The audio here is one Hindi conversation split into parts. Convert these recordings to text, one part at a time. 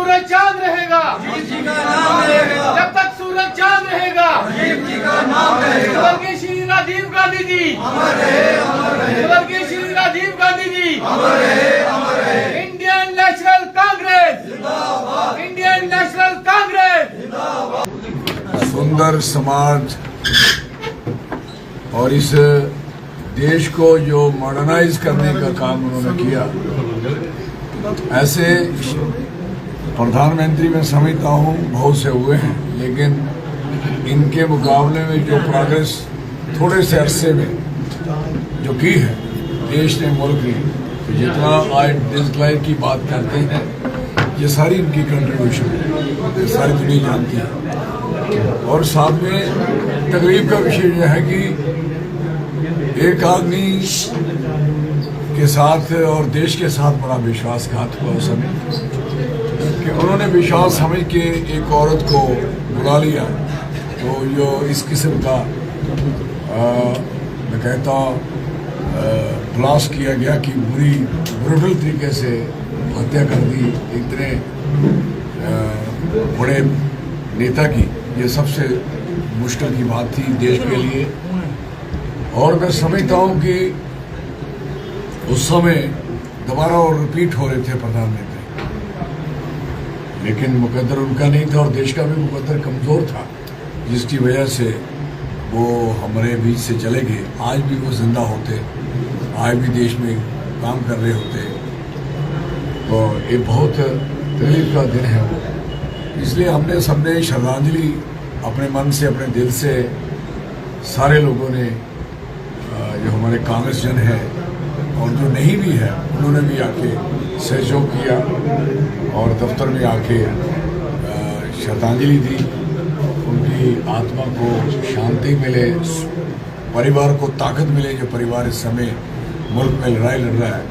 सूरज चांद रहेगा, जब तक सूरज चांद रहेगा, स्वर्गीय श्री राजीव गांधी जी, स्वर्गीय श्री राजीव गांधी जी, इंडियन नेशनल कांग्रेस, इंडियन नेशनल कांग्रेस। सुंदर समाज और इस देश को जो मॉडर्नाइज करने का काम उन्होंने किया, ऐसे प्रधानमंत्री मैं समझता हूँ बहुत से हुए हैं, लेकिन इनके मुकाबले में जो प्रोग्रेस थोड़े से अरसे में जो की है देश ने, मुल्क ने, तो जितना आज डिजिटलाइज की बात करते हैं, ये सारी इनकी कंट्रीब्यूशन है, ये सारी दुनिया जानती है। और साथ में तकलीफ का विषय यह है कि एक आदमी के साथ और देश के साथ बड़ा विश्वासघात हुआ उस समय कि उन्होंने विश्वास समझ के एक औरत को बुला लिया, तो जो इस किस्म का मैं कहता हूँ ब्लास्ट किया गया कि ब्रूटल तरीके से हत्या कर दी इतने बड़े नेता की, ये सबसे मुश्किल की बात थी देश के लिए। और मैं समझता हूँ कि उस समय दोबारा और रिपीट हो रहे थे प्रधानमंत्री, लेकिन मुकद्दर उनका नहीं था और देश का भी मुकद्दर कमज़ोर था, जिसकी वजह से वो हमारे बीच से चले गए। आज भी वो जिंदा होते, आज भी देश में काम कर रहे होते, तो ये बहुत तकलीफ का दिन है वो। इसलिए हमने सबने श्रद्धांजलि अपने मन से, अपने दिल से, सारे लोगों ने, जो हमारे कांग्रेस जन है और जो नहीं भी है, उन्होंने भी आके सहयोग किया और दफ्तर में आके श्रद्धांजलि दी। उनकी आत्मा को शांति मिले, परिवार को ताकत मिले, जो परिवार इस समय मुल्क में लड़ाई लड़ रहा है।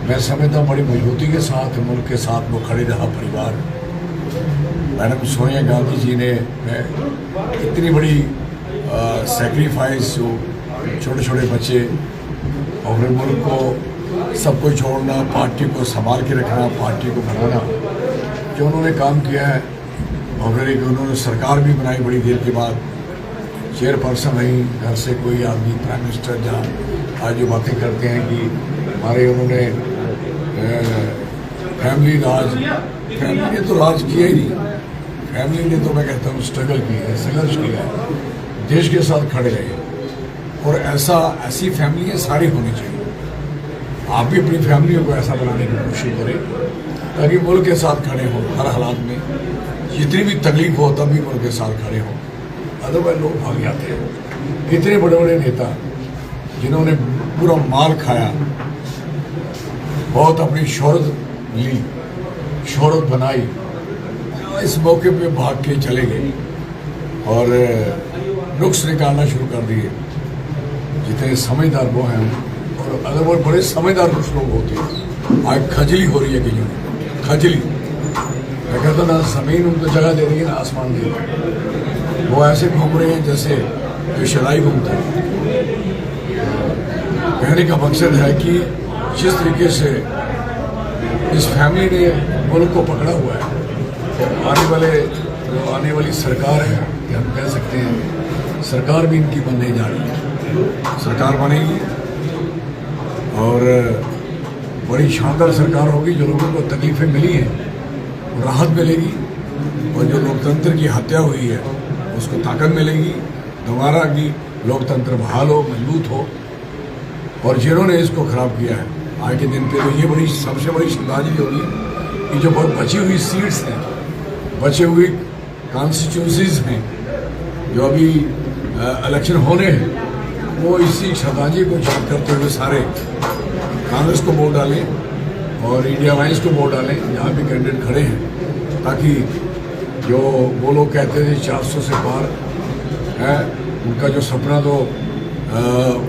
मैं समझता हूँ बड़ी मजबूती के साथ मुल्क के साथ वो खड़े रहा परिवार। मैडम सोनिया गांधी जी ने इतनी बड़ी सेक्रीफाइस, जो छोटे छोटे बच्चे और मुल्क को सब कुछ छोड़ना, पार्टी को संभाल के रखना, पार्टी को बनाना, जो उन्होंने काम किया है। और फिर एक उन्होंने सरकार भी बनाई बड़ी देर के बाद, चेयरपर्सन रही, घर से कोई आदमी प्राइम मिनिस्टर, जहाँ आज जो बातें करते हैं कि हमारे उन्होंने फैमिली राज, फैमिली ने तो राज किया ही नहीं, फैमिली ने तो मैं कहता हूँ स्ट्रगल किया है, संघर्ष किया है, देश के साथ खड़े रहे। और ऐसी फैमिलियाँ सारी होनी चाहिए। आप भी अपनी फैमिलियों को ऐसा बनाने की कोशिश करें ताकि मुल्क के साथ खड़े हों हर हालात में, जितनी भी तकलीफ हो तब भी मुल्क के साथ खड़े हों, अदरवाइज लोग भाग जाते हैं। इतने बड़े बड़े नेता जिन्होंने पूरा माल खाया, बहुत अपनी शोहरत ली, शोहरत बनाई, इस मौके पे भाग के चले गए और नुक्स निकालना शुरू कर दिए। जितने समझदार वो हैं, और अगर वो बड़े समझदार कुछ लोग होते हैं, आज खजली हो रही है कहीं, खजली। मैं कहता ना ज़मीन उनको जगह दे रही है ना आसमान दे रही है, वो ऐसे घूम रहे हैं जैसे जो शराई घूमता है। कहने का मकसद है कि जिस तरीके से इस फैमिली ने मुल्क को पकड़ा हुआ है, आने वाली सरकार है, हम कह सकते हैं सरकार भी इनकी बनने जा रही है, सरकार बनेगी और बड़ी शानदार सरकार होगी। जो लोगों को तकलीफें मिली हैं राहत मिलेगी, और जो लोकतंत्र की हत्या हुई है उसको ताकत मिलेगी, दोबारा की लोकतंत्र बहाल हो, मजबूत हो। और जिन्होंने इसको ख़राब किया है आज के दिन पे, तो ये बड़ी सबसे बड़ी श्रद्धांजलि होगी कि जो बहुत बची हुई सीट्स हैं, बचे हुए कॉन्स्टिट्यूंसीज में जो अभी इलेक्शन होने हैं, वो इसी श्रद्धांजलि को याद करते हुए सारे कांग्रेस को वोट डालें और इंडिया अलायंस को वोट डालें, जहाँ भी कैंडिडेट खड़े हैं, ताकि जो वो लोग कहते थे 400 से पार है, उनका जो सपना तो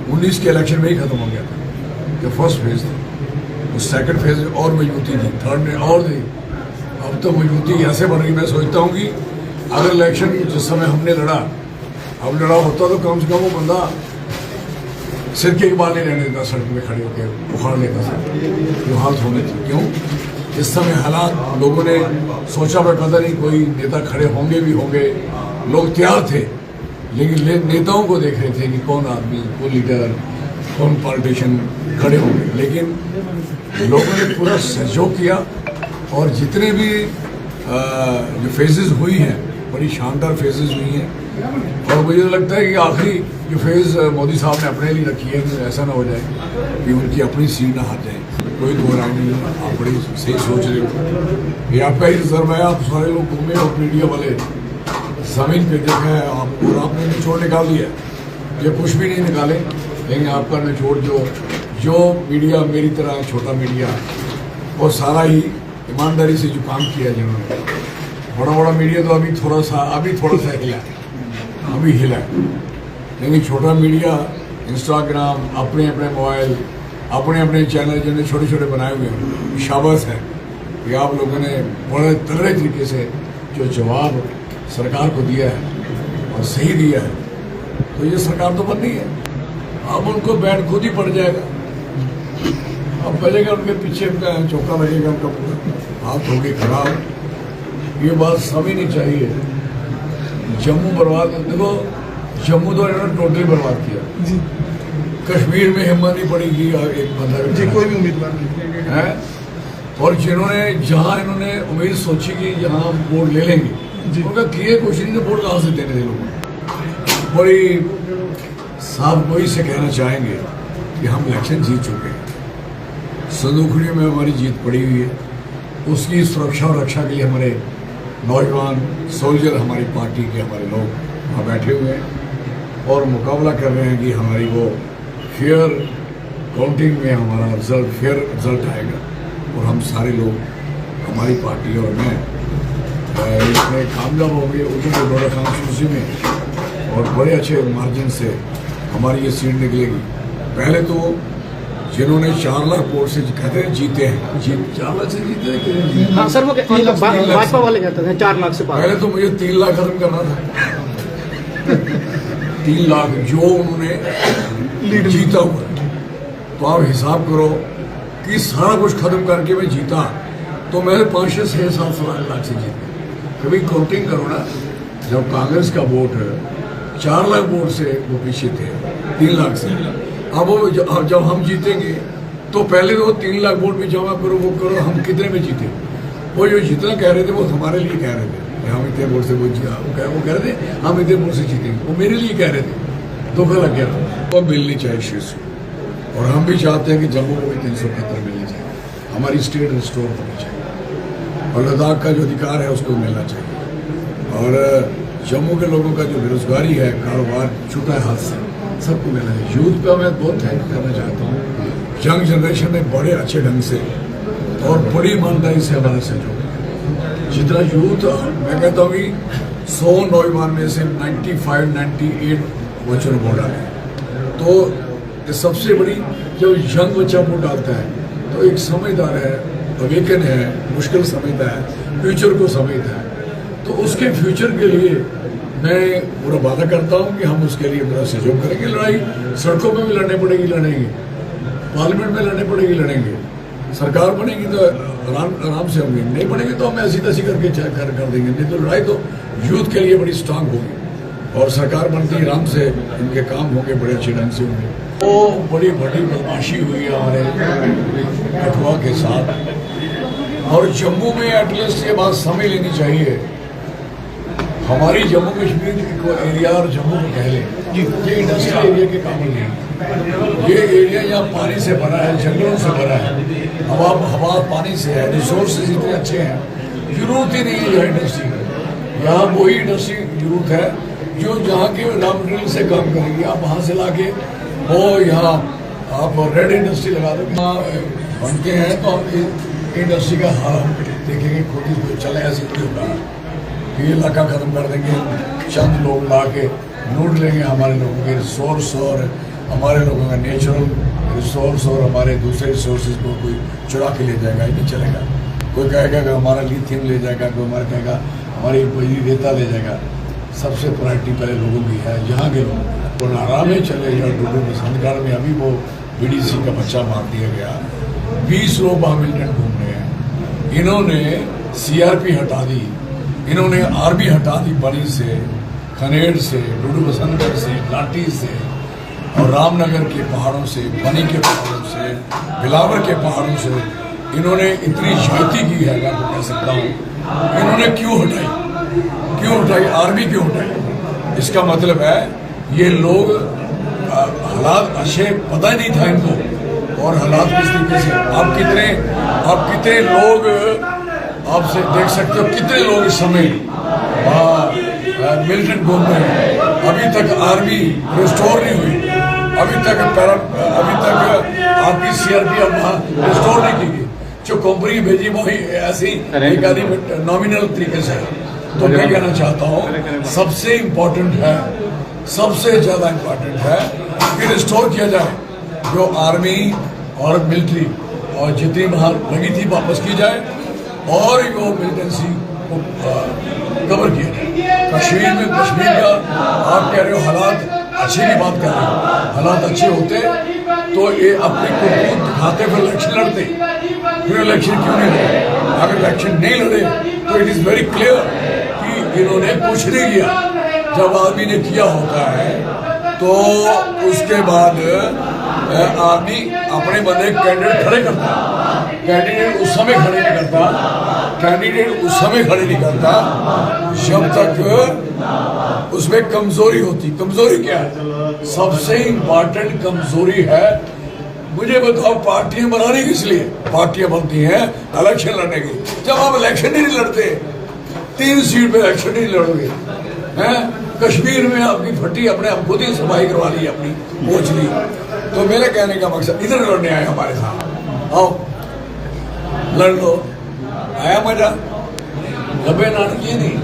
19 के इलेक्शन में ही ख़त्म हो गया था, जो फर्स्ट फेज था। उस सेकंड फेज में और मजबूती थी, थर्ड में और दी, अब तो मजबूती ऐसे बन गई। मैं सोचता हूँ कि अगर इलेक्शन जिस समय हमने लड़ा, अब लड़ा होता तो कम से कम वो बंदा सिर के एक बार नहीं रहने देता, सड़क में खड़े होकर उखाड़ लेता था, जो हालत होनी थी। क्यों? इस समय हालात लोगों ने सोचा पर पता नहीं कोई नेता खड़े होंगे भी होंगे, लोग तैयार थे, लेकिन नेताओं को देख रहे थे कि कौन आदमी, कौन लीडर, कौन पॉलिटिशियन खड़े होंगे। लेकिन लोगों ने पूरा सहयोग किया और जितने भी जो फेजेस हुई हैं, बड़ी शानदार फेजेस हुई हैं। और मुझे लगता है कि आखिरी जो फेज़ मोदी साहब ने अपने लिए रखी है, ऐसा ना हो जाए कि उनकी अपनी सीट ना हार जाए। कोई दोहराई नहीं, आप बड़ी सही सोच रहे हो। ये आपका ही रिजर्व है, आप सारे लोग घूमे हो, मीडिया वाले जमीन पे देखा है आप, और आपने निचोड़ निकाल दिया। ये कुछ भी नहीं निकाले, लेकिन आपका निचोड़ जो मीडिया मेरी तरह छोटा मीडिया, वो सारा ही ईमानदारी से जो काम किया जिन्होंने। बड़ा मीडिया तो अभी थोड़ा सा हिला है, लेकिन छोटा मीडिया, इंस्टाग्राम, अपने मोबाइल, अपने चैनल जिन्होंने छोटे बनाए हुए हैं, शाबाश है कि आप लोगों ने बड़े तगड़े तरीके से जो जवाब सरकार को दिया है और सही दिया है। तो ये सरकार तो बननी है, अब उनको बैठ खुद ही पड़ जाएगा। अब बजेगा उनके पीछे, उनका चौका लगेगा, उनका पूरा हाथ होगी खराब। ये बात समझनी चाहिए। जम्मू बर्बाद, देखो जम्मू तो इन्होंने टोटली बर्बाद किया जी। कश्मीर में हिम्मत नहीं पड़ेगी एक बंदा जी, कोई भी उम्मीदवार नहीं है। और जिन्होंने जहां इन्होंने उम्मीद सोची कि यहाँ वोट ले लेंगे, उनका किए कुछ नहीं, तो वोट कहाँ से देने थे लोग। बड़ी साफ गोई से कहना चाहेंगे कि हम इलेक्शन जीत चुके हैं, संदूकड़ी में हमारी जीत पड़ी हुई है। उसकी सुरक्षा और रक्षा के लिए हमारे नौजवान सोल्जर, हमारी पार्टी के हमारे लोग वहाँ बैठे हुए हैं और मुकाबला कर रहे हैं कि हमारी वो फेयर काउंटिंग में हमारा रिजल्ट, फेयर रिजल्ट आएगा। और हम सारे लोग, हमारी पार्टी और मैं इसमें कामयाब हो गए उधर डोडा कॉन्स्टिट्यूंसी में, और बड़े अच्छे मार्जिन से हमारी ये सीट निकलेगी। पहले तो जिन्होंने 4 लाख वोट से कहते हैं जीते हैं, 4 लाख से जीते हैं। हाँ सर, वो भाजपा वाले कहते हैं 4 लाख से पार। पहले तो मुझे 3 लाख खत्म करना था। 3 लाख जो उन्होंने जीता हुआ है, तो आप हिसाब करो कि सारा कुछ खत्म करके मैं जीता, तो मैंने 5 से 6 7 लाख से जीता। कभी काउंटिंग करो ना, जब कांग्रेस का वोट 4 लाख वोट से वो पीछे थे 3 लाख से, अब वो जब हम जीतेंगे तो पहले तो 3 लाख वोट भी जमा करो, वो करो, हम कितने में जीते। वो जो जितना कह रहे थे वो हमारे लिए कह रहे थे, हम इतने वोट से वो कह रहे थे हम इतने वोट से जीतेंगे, वो मेरे लिए कह रहे थे। धोखा लग गया था। वो मिलनी चाहिए शीर्ष, और हम भी चाहते हैं कि जम्मू को भी 375 मिलनी चाहिए, हमारी स्टेट रिस्टोर होनी चाहिए, और लद्दाख का जो अधिकार है उसको मिलना चाहिए। और जम्मू के लोगों का जो बेरोजगारी है, कारोबार छूटा है हाथ से, सबको मिलना है। यूथ का मैं बहुत थैंक करना चाहता हूँ। यंग जनरेशन ने बड़े अच्छे ढंग से और बड़ी ईमानदारी से हमारा सहयोग। जितना यूथ, मैं कहता हूँ कि 100 नौजवान में से 95-98 बच्चों ने वोट डाले। तो ये सबसे बड़ी, जब यंग बच्चा वोट डालता है तो एक समझदार है, अवेकन है, मुश्किल समझता है, फ्यूचर को समझता है। तो उसके फ्यूचर के लिए मैं पूरा वादा करता हूं कि हम उसके लिए पूरा सहयोग करेंगे। लड़ाई सड़कों में भी लड़ने पड़ेगी, लड़ेंगे, पार्लियामेंट में लड़ने पड़ेगी, लड़ेंगे। सरकार बनेगी तो आराम से होंगे, नहीं बनेगी तो हम ऐसी तैसी करके कर देंगे। नहीं तो लड़ाई तो यूथ के लिए बड़ी स्ट्रांग होगी, और सरकार बनती आराम से, इनके काम होंगे बड़े अच्छे ढंग से होंगे। वो बड़ी बदमाशी हुई है हमारे कठुआ के साथ, और जम्मू में एटलीस्ट ये बात समझ लेनी चाहिए, हमारी जम्मू कश्मीर को एरिया और जम्मू को कह लें, ये इंडस्ट्रियल एरिया के काम नहीं है। ये एरिया यहाँ पानी से भरा है, जंगलों से भरा है, हवा पानी से है, रिसोर्सेज इतने अच्छे हैं, जरूरत ही नहीं है यहाँ इंडस्ट्री की। यहाँ वही इंडस्ट्री जरूरत है जो जहाँ के रॉ मटेरियल से काम करेगी। आप वहाँ से ला के वो यहाँ आप रेड इंडस्ट्री लगा दो, बनते हैं तो हम इंडस्ट्री का हाल देखेंगे, खुद ही चले ऐसे होगा। ये इलाका खत्म कर देंगे, चंद लोग ला के लूट लेंगे हमारे लोगों के रिसोर्स और हमारे लोगों का नेचुरल रिसोर्स, और हमारे दूसरे रिसोर्सेज को कोई चुरा के ले जाएगा, ये नहीं चलेगा। कोई कहेगा कि हमारा लिथियम ले जाएगा, कोई हमारा कहेगा हमारी कोई रेता ले जाएगा। सबसे प्रायोरिटी पहले लोगों की है, यहाँ के लोग और आराम में चले गए। डूडू बसंतगढ़ में अभी वो BDC का बच्चा मार दिया गया, 20 लोग वहाँ मिलिटेंट घूम रहे हैं, इन्होंने सीआरपी हटा दी, इन्होंने आर्मी हटा दी बड़ी से, खनेड़ से, डुडू बसंतर से, लाठी से और रामनगर के पहाड़ों से, बनी के पहाड़ों से, बिलावर के पहाड़ों से। इन्होंने इतनी ज्यादती की है, मैं तो कह सकता हूँ। इन्होंने क्यों हटाई, आर्मी क्यों हटाई? इसका मतलब है ये लोग हालात अच्छे पता ही नहीं था इनको, और हालात किस तरीके से। आप कितने लोग आपसे देख सकते हो, कितने लोग इस समय मिलिटेंट गवर्नमेंट, अभी तक आर्मी रिस्टोर नहीं हुई, अभी तक आपकी सीआरपी अब वहाँ रिस्टोर नहीं की गई। जो कंपनी भेजी वो ऐसी एक आदि नॉमिनल तरीके से। तो मैं कहना चाहता हूँ सबसे इम्पोर्टेंट है, सबसे ज्यादा इम्पोर्टेंट है कि रिस्टोर किया जाए जो आर्मी और मिलिट्री और जितनी वहाँ लगी थी वापस की जाए, और वो मिलिटेंसी को कवर किया जाए। कश्मीर का आप कह रहे हो हालात अच्छे की बात कर रहे हो, हालात अच्छे होते तो ये अपने को दिखाते फिर इलेक्शन लड़ते, फिर इलेक्शन क्यों नहीं लड़े? अगर इलेक्शन नहीं लड़े तो इट इज वेरी क्लियर कि इन्होंने कुछ नहीं किया। जब आर्मी ने किया होता है तो उसके बाद आर्मी अपने बंदे कैंडिडेट खड़े करता, कैंडिडेट उस समय खड़े नहीं करता जब तक उसमें कमजोरी होती। कमजोरी क्या है? सबसे इंपॉर्टेंट कमजोरी है, मुझे बताओ, पार्टियां बनानी किस लिए? पार्टियां बनती हैं इलेक्शन लड़ने की। जब आप इलेक्शन ही नहीं लड़ते, 3 सीट पे इलेक्शन नहीं लड़ोगे, हैं? कश्मीर में आपकी फटी अपने आप खुद ही सफाई करवा ली, अपनी पहुंच ली। तो मेरे कहने का मकसद, इधर लड़ने आए हमारे साथ, आओ लड़ लो, आया मजा। लबे नाटक ये नहीं।